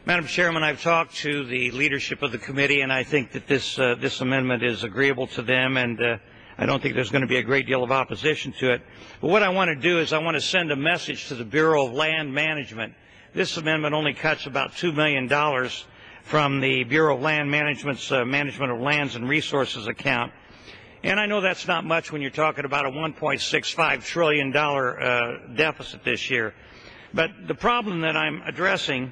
Madam Chairman, I've talked to the leadership of the committee, and I think that this amendment is agreeable to them, and I don't think there's going to be a great deal of opposition to it. But what I want to do is I want to send a message to the Bureau of Land Management. This amendment only cuts about $2 million from the Bureau of Land Management's Management of Lands and Resources account. And I know that's not much when you're talking about a $1.65 trillion deficit this year. But the problem that I'm addressing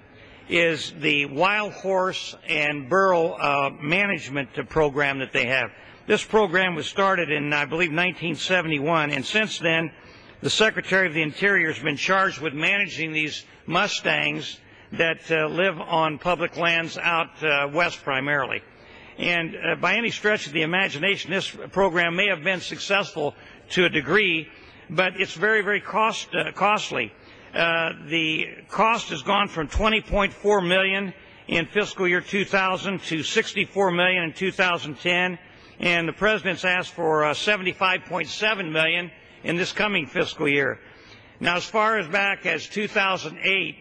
is the wild horse and burro management program that they have. This program was started in, I believe, 1971, and since then, the Secretary of the Interior has been charged with managing these Mustangs that live on public lands out west primarily. And by any stretch of the imagination, this program may have been successful to a degree, but it's very, very costly. The cost has gone from $20.4 million in fiscal year 2000 to $64 million in 2010, and the President's asked for $75.7 million in this coming fiscal year. Now, as far as back as 2008,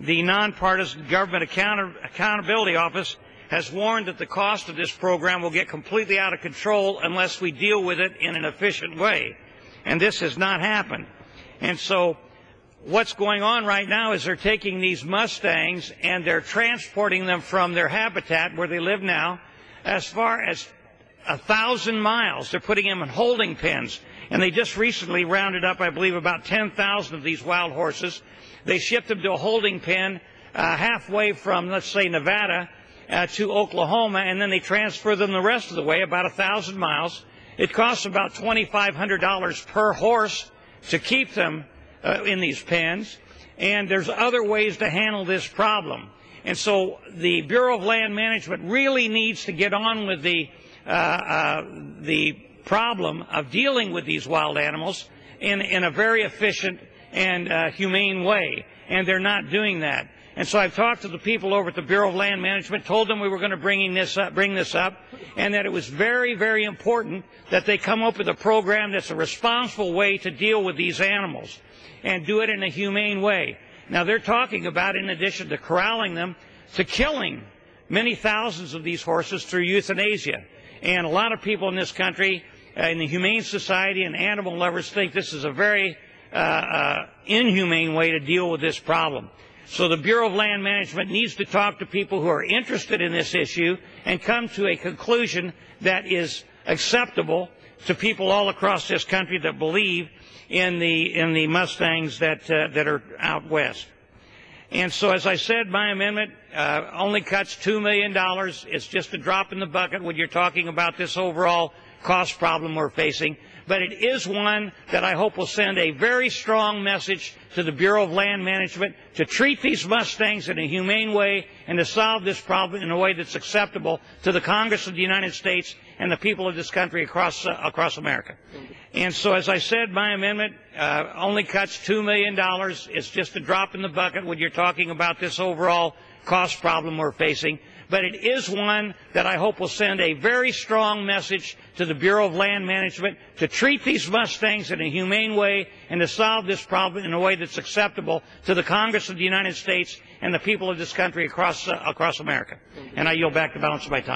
the Nonpartisan Government Accountability Office has warned that the cost of this program will get completely out of control unless we deal with it in an efficient way. And this has not happened. And so what's going on right now is they're taking these Mustangs and they're transporting them from their habitat where they live now as far as 1,000 miles. They're putting them in holding pens. And they just recently rounded up, I believe, about 10,000 of these wild horses. They shipped them to a holding pen halfway from, let's say, Nevada to Oklahoma, and then they transfer them the rest of the way, about 1,000 miles. It costs about $2,500 per horse to keep them in these pens, and there's other ways to handle this problem. And so the Bureau of Land Management really needs to get on with the problem of dealing with these wild animals in a very efficient and humane way, and they're not doing that. And so I've talked to the people over at the Bureau of Land Management, told them we were going to bring this up, and that it was very, very important that they come up with a program that's a responsible way to deal with these animals and do it in a humane way. Now, they're talking about, in addition to corralling them, to killing many thousands of these horses through euthanasia. And a lot of people in this country, in the Humane Society and animal lovers, think this is a very inhumane way to deal with this problem. So the Bureau of Land Management needs to talk to people who are interested in this issue and come to a conclusion that is acceptable to people all across this country that believe in the Mustangs that are out west. And so, as I said, my amendment only cuts $2 million. It's just a drop in the bucket when you're talking about this overall cost problem we're facing. But it is one that I hope will send a very strong message to the Bureau of Land Management to treat these Mustangs in a humane way and to solve this problem in a way that's acceptable to the Congress of the United States and the people of this country across America. And so, as I said, my amendment only cuts $2 million. It's just a drop in the bucket when you're talking about this overall cost problem we're facing. But it is one that I hope will send a very strong message to the Bureau of Land Management to treat these Mustangs in a humane way and to solve this problem in a way that's acceptable to the Congress of the United States and the people of this country across America. And I yield back the balance of my time.